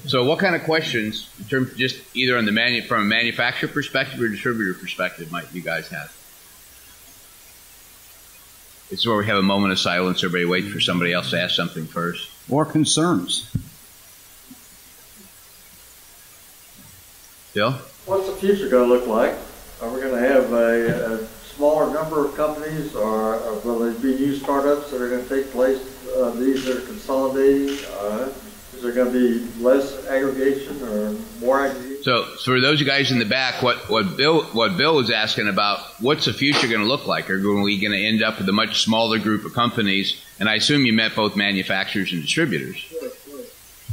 So what kind of questions, in terms of just either on the from a manufacturer perspective or distributor perspective, might you guys have? It's where we have a moment of silence. Everybody waits for somebody else to ask something first. Or concerns. Bill? What's the future going to look like? Are we going to have a smaller number of companies, or will there be new startups that are going to take place? These that are consolidating? Is there going to be less aggregation or more aggregation? So for those guys in the back, what Bill was asking about, what's the future going to look like? Are we going to end up with a much smaller group of companies? And I assume you meant both manufacturers and distributors.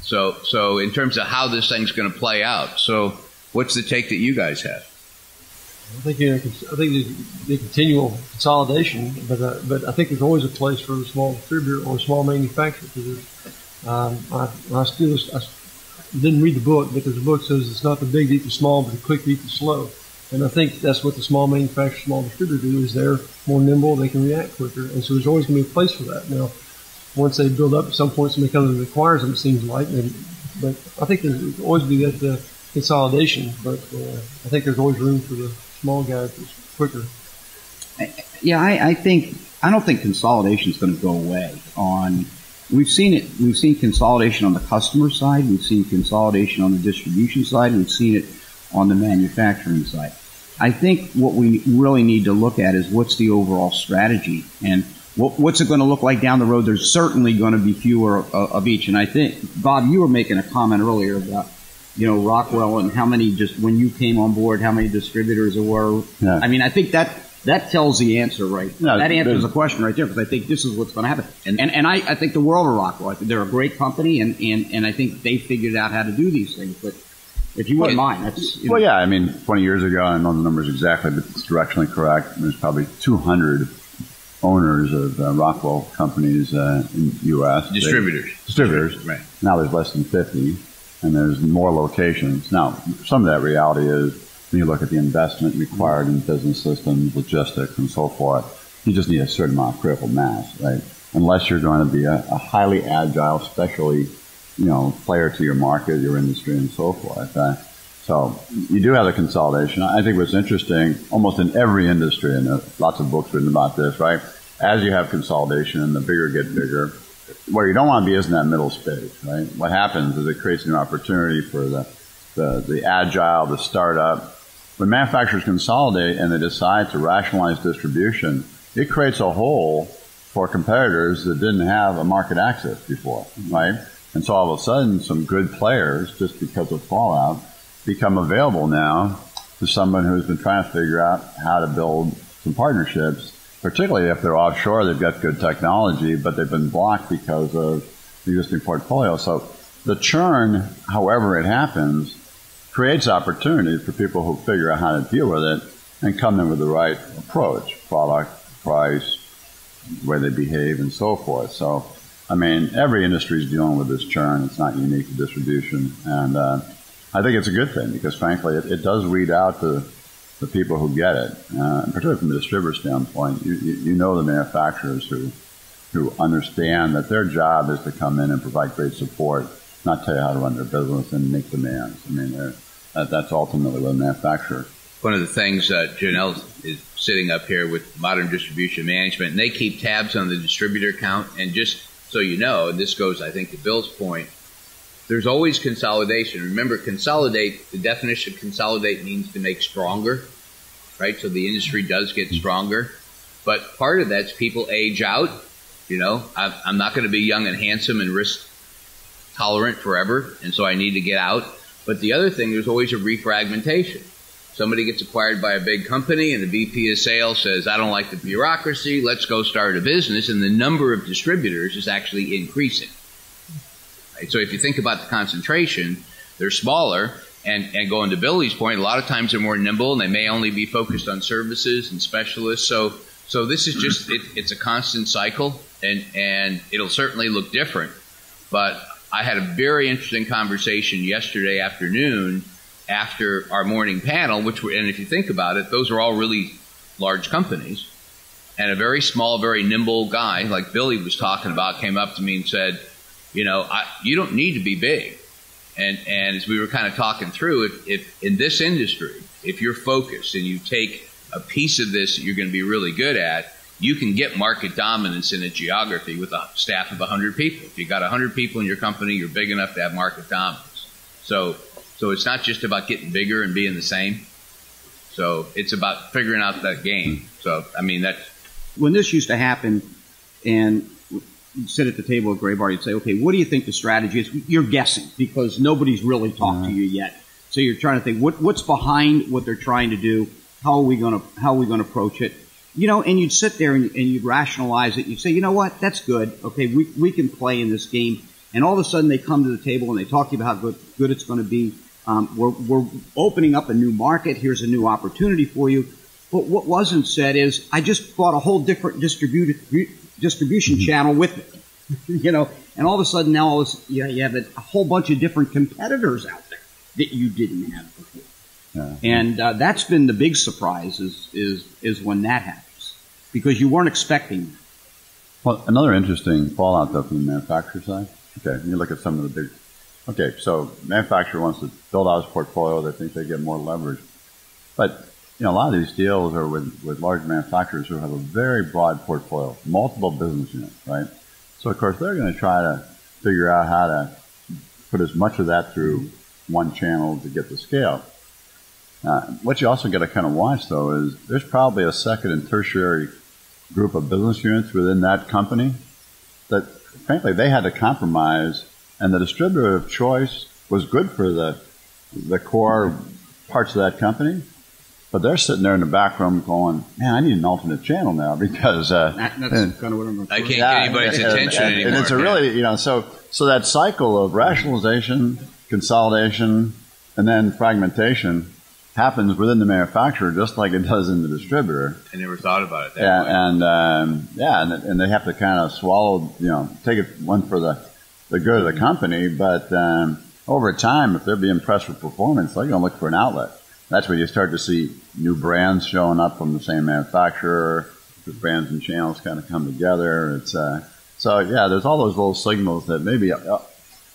Sure. So in terms of how this thing's going to play out, so what's the take that you guys have? I think the continual consolidation, but I think there's always a place for a small distributor or a small manufacturer. I didn't read the book, because the book says it's not the big that eat the small, but the quick that eat the slow. And I think that's what the small manufacturer, small distributor do, is they're more nimble, they can react quicker. And so there's always going to be a place for that. Now, once they build up, at some point somebody comes and requires them, it seems like. But I think there's always be that consolidation, but I think there's always room for the small guys that's quicker. Yeah, I don't think consolidation is going to go away. We've seen it. We've seen consolidation on the customer side. We've seen consolidation on the distribution side. We've seen it on the manufacturing side. I think what we really need to look at is what's the overall strategy and what's it going to look like down the road. There's certainly going to be fewer of each. And I think, Bob, you were making a comment earlier about, Rockwell and how many, just when you came on board, how many distributors there were. Yeah. I mean, I think that tells the answer, right? No, that answers the question right there, because I think this is what's going to happen. And I think the world of Rockwell, I think they're a great company, and I think they figured out how to do these things. But if you wouldn't mind, that's... Well, yeah, I mean, 20 years ago, I don't know the numbers exactly, but it's directionally correct. There's probably 200 owners of Rockwell companies in the U.S. Distributors. Right. Now there's less than 50, and there's more locations. Now, some of that reality is, when you look at the investment required in business systems, logistics, and so forth, you just need a certain amount of critical mass, right? Unless you're going to be a highly agile, especially, player to your market, your industry, and so forth. So you do have the consolidation. I think what's interesting, almost in every industry, and lots of books written about this, right? As you have consolidation and the bigger get bigger, where you don't want to be is in that middle space, right? What happens is it creates new opportunity for the agile, the startup. When manufacturers consolidate and they decide to rationalize distribution, it creates a hole for competitors that didn't have a market access before, right? And so all of a sudden, some good players, just because of fallout, become available now to someone who's been trying to figure out how to build some partnerships, particularly if they're offshore, they've got good technology, but they've been blocked because of the existing portfolio. So the churn, however it happens, creates opportunities for people who figure out how to deal with it and come in with the right approach, product, price, the way they behave, and so forth. So, I mean, every industry is dealing with this churn. It's not unique to distribution. And I think it's a good thing because, frankly, it does weed out the people who get it, particularly from the distributor standpoint. You know the manufacturers who understand that their job is to come in and provide great support, not tell you how to run their business and make demands. I mean, that's ultimately what a manufacturer. One of the things, Janelle is sitting up here with Modern Distribution Management, and they keep tabs on the distributor count. And just so you know, and this goes, I think, to Bill's point, there's always consolidation. Remember, consolidate, the definition of consolidate means to make stronger, right? So the industry does get stronger. But part of that's people age out. I'm not going to be young and handsome and risk tolerant forever, and so I need to get out. But the other thing, there's always a refragmentation. Somebody gets acquired by a big company, and the VP of sales says, I don't like the bureaucracy, let's go start a business, and the number of distributors is actually increasing. Right? So if you think about the concentration, they're smaller, and going to Billy's point, a lot of times they're more nimble, and they may only be focused on services and specialists. So this is just, it's a constant cycle, and it'll certainly look different. But I had a very interesting conversation yesterday afternoon after our morning panel, and if you think about it, those are all really large companies. And a very small, very nimble guy, like Billy was talking about, came up to me and said, you don't need to be big. And as we were kind of talking through, if in this industry, if you're focused and you take a piece of this that you're going to be really good at, you can get market dominance in a geography with a staff of 100 people. If you got 100 people in your company, you're big enough to have market dominance. So it's not just about getting bigger and being the same. So it's about figuring out that game. So, I mean, that's... When this used to happen, and you'd sit at the table at Graybar, you'd say, okay, what do you think the strategy is? You're guessing because nobody's really talked to you yet. So you're trying to think, what's behind what they're trying to do? How are we going to approach it? You know, and you'd sit there and you'd rationalize it. You'd say, you know what, that's good. Okay, we can play in this game. And all of a sudden they come to the table and they talk to you about how good it's going to be. We're opening up a new market. Here's a new opportunity for you. But what wasn't said is, I just bought a whole different distribution channel with it. You know, and all of a sudden now you have a whole bunch of different competitors out there that you didn't have before. Yeah. And that's been the big surprise is when that happens, because you weren't expecting that. Well, another interesting fallout though from the manufacturer side. Okay, you look at some of the big. Okay, so manufacturer wants to build out his portfolio. They think they get more leverage, but you know, a lot of these deals are with large manufacturers who have a very broad portfolio, multiple business units, right? So of course they're going to try to figure out how to put as much of that through one channel to get the scale. What you also got to kind of watch though is there's probably a second and tertiary group of business units within that company that frankly they had to compromise, and the distributor of choice was good for the core parts of that company. But they're sitting there in the back room going, man, I need an alternate channel now because That's kind of what I'm I can't get anybody's attention anymore. And it's a really, you know, so that cycle of rationalization, consolidation, and then fragmentation happens within the manufacturer just like it does in the distributor. I never thought about it that way. And they have to kind of swallow, you know, take it one for the good of the company. But over time, if they're being pressed for performance, they're going to look for an outlet. That's when you start to see new brands showing up from the same manufacturer. The brands and channels kind of come together. It's so yeah. There's all those little signals that maybe you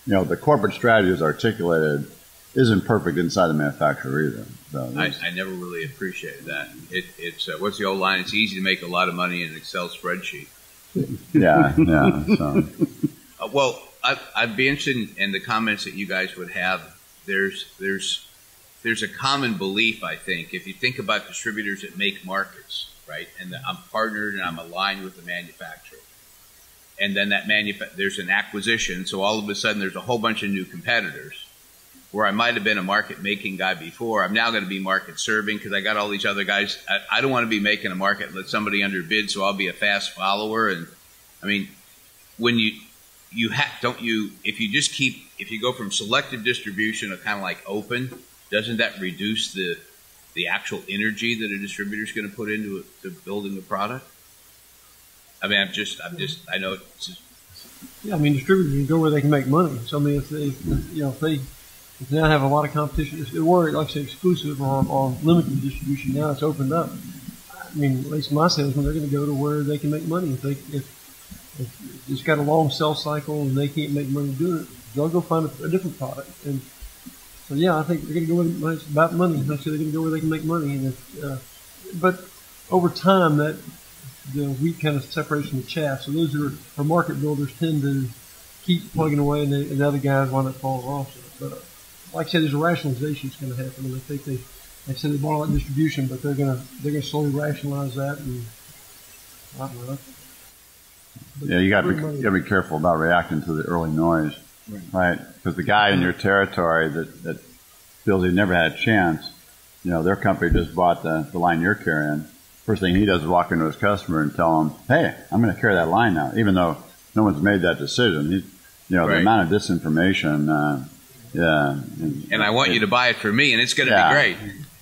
know the corporate strategy is articulated isn't perfect inside the manufacturer either. So I never really appreciated that. It's what's the old line? It's easy to make a lot of money in an Excel spreadsheet. Yeah. So. Well, I'd be interested in the comments that you guys would have. There's a common belief, I think, if you think about distributors that make markets, right? And I'm partnered and I'm aligned with the manufacturer. And then there's an acquisition, so all of a sudden there's a whole bunch of new competitors. Where I might have been a market-making guy before, I'm now going to be market-serving because I got all these other guys. I don't want to be making a market and let somebody underbid, so I'll be a fast follower. And I mean, when if you go from selective distribution to kind of like open, doesn't that reduce the actual energy that a distributor is going to put into building the product? I mean, I know it's just, Yeah, I mean, distributors can go where they can make money. So I mean, if they now have a lot of competition, if it were, like I say, exclusive or limited distribution, now it's opened up. I mean, at least my salesmen, they're going to go to where they can make money. If it's got a long sales cycle and they can't make money doing it, they'll go find a different product. And so, yeah, I think they're going to go where it's about money. Like I said, they're going to go where they can make money. And but over time, the wheat kind of separates from the chaff. So those who are market builders tend to keep plugging away, and the other guys wind up falling off. But like I said, there's a rationalization that's going to happen. And I think they said they bought all that distribution, but they're going to slowly rationalize that. And I don't know. Yeah, you got to be careful about reacting to the early noise, right? Because the guy in your territory that feels he never had a chance, you know, their company just bought the line you're carrying. First thing he does is walk into his customer and tell him, "Hey, I'm going to carry that line now," even though no one's made that decision. The amount of disinformation. And I want you to buy it for me, and it's going to be great.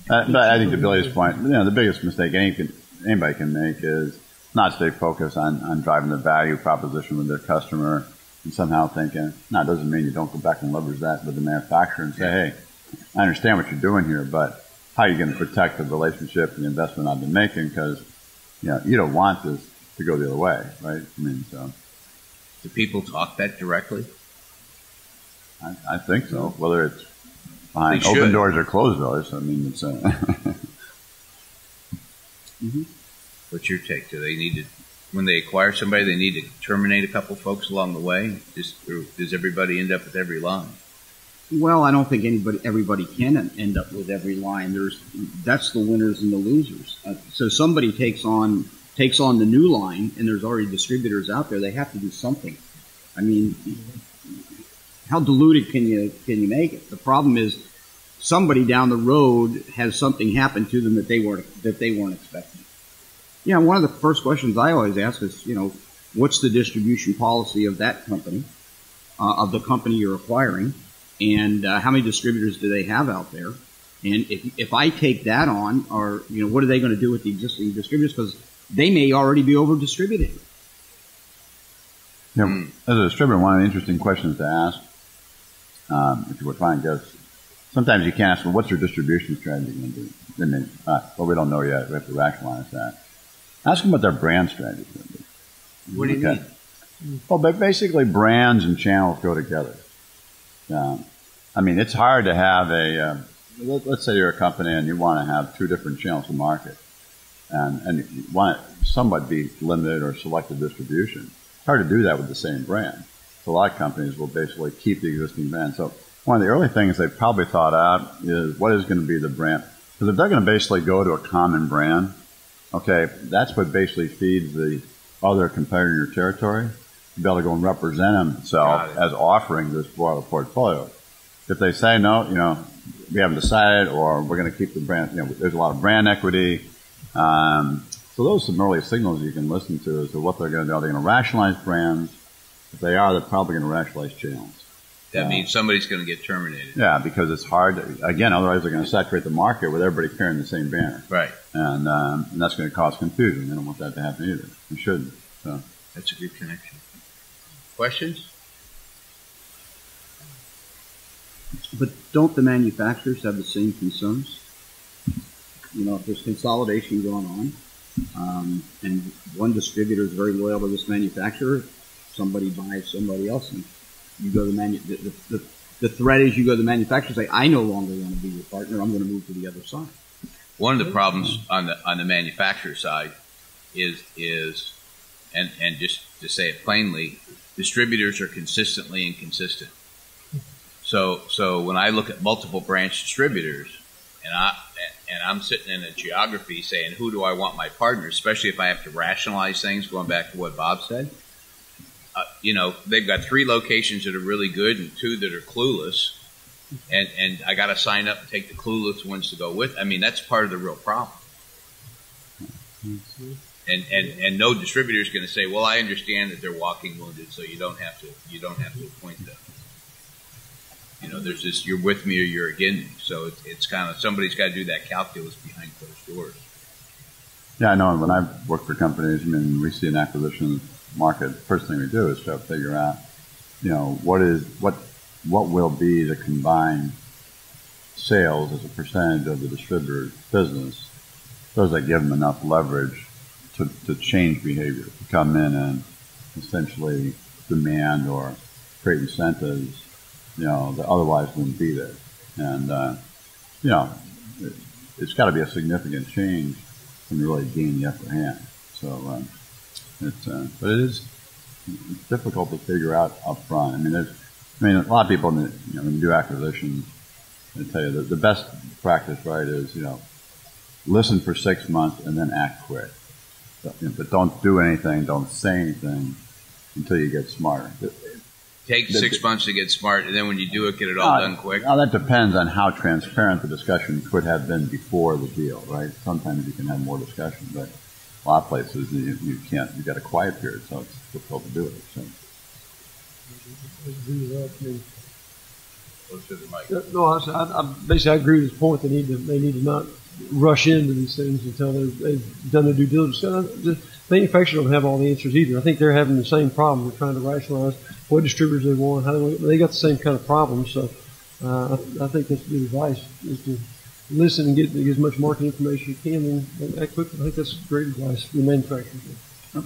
But I think to Billy's point, you know, the biggest mistake anybody can make is not stay focused on driving the value proposition with their customer and somehow thinking, no, it doesn't mean you don't go back and leverage that with the manufacturer and say, hey, I understand what you're doing here, but how are you going to protect the relationship and the investment I've been making? Because, you know, you don't want this to go the other way, right? I mean, so. Do people talk that directly? I think so. Whether it's behind They open should. doors or closed doors, I mean, it's. What's your take? Do they need to, when they acquire somebody, they need to terminate a couple folks along the way? Or does everybody end up with every line? Well, I don't think everybody can end up with every line. That's the winners and the losers. So somebody takes on the new line, and there's already distributors out there. They have to do something. I mean, how diluted can you make it? The problem is somebody down the road has something happen to them that they weren't expecting. One of the first questions I always ask is, what's the distribution policy of that company, of the company you're acquiring, and how many distributors do they have out there? And if I take that on, or what are they going to do with the existing distributors? Because they may already be over distributed. As a distributor, one of the interesting questions to ask, if you were trying to guess, sometimes you can't ask, well, what's your distribution strategy going to be? Well, we don't know yet. We have to rationalize that. Ask them what their brand strategy is going to be. What do you mean? Well, but basically brands and channels go together. I mean, it's hard to have let's say you're a company and you want to have two different channels to market, and you want it somewhat be limited or selective distribution. It's hard to do that with the same brand. So a lot of companies will basically keep the existing brand. So one of the early things they probably thought out is what is going to be the brand. Because if they're going to basically go to a common brand, okay, that's what basically feeds the other competitor in your territory to be able to go and represent themselves as offering this broader portfolio. If they say, no, we haven't decided, or we're going to keep the brand, there's a lot of brand equity. So those are some early signals you can listen to as to what they're going to do. Are they going to rationalize brands? If they are, they're probably going to rationalize channels. That means somebody's going to get terminated. Yeah, because it's hard. Otherwise they're going to saturate the market with everybody carrying the same banner. Right. And that's going to cause confusion. They don't want that to happen either. It shouldn't. So. That's a good connection. Questions? But don't the manufacturers have the same concerns? If there's consolidation going on, and one distributor is very loyal to this manufacturer, somebody buys somebody else, and you go to the threat is you go to the manufacturer and say, I no longer want to be your partner. I'm going to move to the other side. One of the problems on the manufacturer side is and just to say it plainly, distributors are consistently inconsistent. So when I look at multiple branch distributors, and I'm sitting in a geography saying, who do I want my partner, especially if I have to rationalize things, going back to what Bob said. They've got 3 locations that are really good and 2 that are clueless, and I got to sign up and take the clueless ones to go with. I mean, that's part of the real problem. And no distributor is going to say, well, I understand that they're walking wounded, so you don't have to appoint them. There's this, you're with me or you're against me. So it's kind of, somebody's got to do that calculus behind closed doors. Yeah, I know. When I work for companies, we see an acquisition market. First thing we do is try to figure out, what will be the combined sales as a percentage of the distributor's business. Those that give them enough leverage to change behavior, to come in and essentially demand or create incentives, that otherwise wouldn't be there. And, it's got to be a significant change to really gain the upper hand. So, but it is difficult to figure out up front. A lot of people, when you do acquisitions, they tell you that the best practice, right, is, listen for 6 months and then act quick. But don't do anything, don't say anything until you get smarter. Take 6 months to get smart, and then when you do it, get it all done quick. Now that depends on how transparent the discussion could have been before the deal, right? Sometimes you can have more discussion, but a lot of places you can't. You've got a quiet period, so it's difficult to do it. So. I agree with his point. They need to not rush into these things until they've done their due diligence. The manufacturers don't have all the answers either. I think they're having the same problem. They're trying to rationalize what distributors they want. They got the same kind of problems. So I think that's good advice, is to listen and get as much market information as you can and act quickly. I think that's great advice for the manufacturers.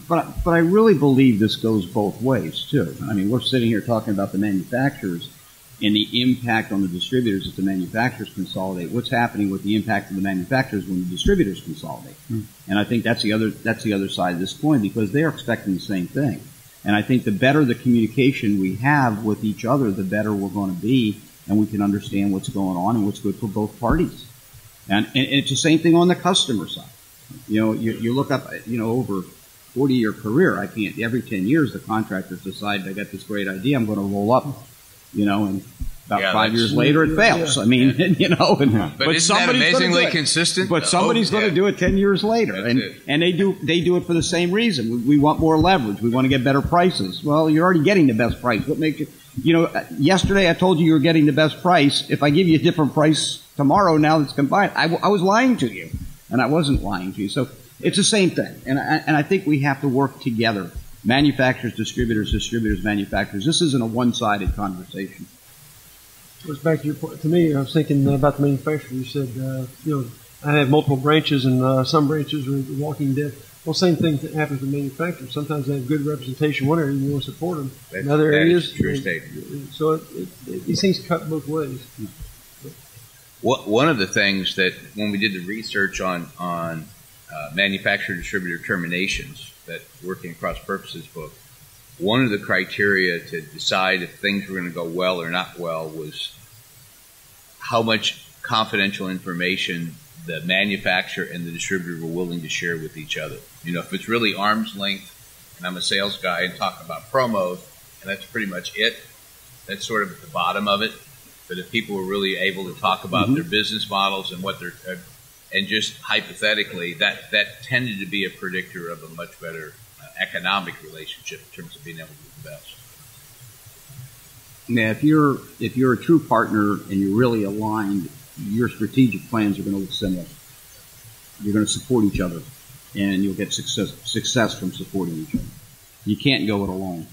But I really believe this goes both ways too. We're sitting here talking about the manufacturers, and the impact on the distributors as the manufacturers consolidate. What's happening with the impact of the manufacturers when the distributors consolidate? And I think that's the other side of this coin, because they're expecting the same thing. And I think the better the communication we have with each other, the better we're going to be, and we can understand what's going on and what's good for both parties. And it's the same thing on the customer side. You look up, over 40-year career, every 10 years the contractors decide they got this great idea, I'm going to roll up, and about 5 years later it fails. Yeah. I mean, But isn't that amazingly consistent? But somebody's going to do it 10 years later. And they do it for the same reason. We want more leverage. We want to get better prices. Well, you're already getting the best price. What makes you, yesterday I told you were getting the best price. If I give you a different price tomorrow, now that's combined, I was lying to you. And I wasn't lying to you. So it's the same thing. And I think we have to work together. Manufacturers, distributors, manufacturers. This isn't a one-sided conversation. Goes back to your point. To me, I was thinking about the manufacturer. You said, I have multiple branches, and some branches are walking dead. Well, same thing that happens with manufacturers. Sometimes they have good representation in one area, and you want to support them. In other areas, true statement. So these things cut both ways. One of the things that when we did the research on manufacturer-distributor terminations, that Working Across Purposes book, one of the criteria to decide if things were going to go well or not well was how much confidential information the manufacturer and the distributor were willing to share with each other. If it's really arm's length, and I'm a sales guy and talk about promos, and that's pretty much it, that's sort of at the bottom of it. But if people were really able to talk about their business models and what they're, and just hypothetically, that tended to be a predictor of a much better economic relationship in terms of being able to do the best. Yeah, if you're a true partner and you're really aligned, your strategic plans are going to look similar. You're going to support each other, and you'll get success from supporting each other. You can't go it alone.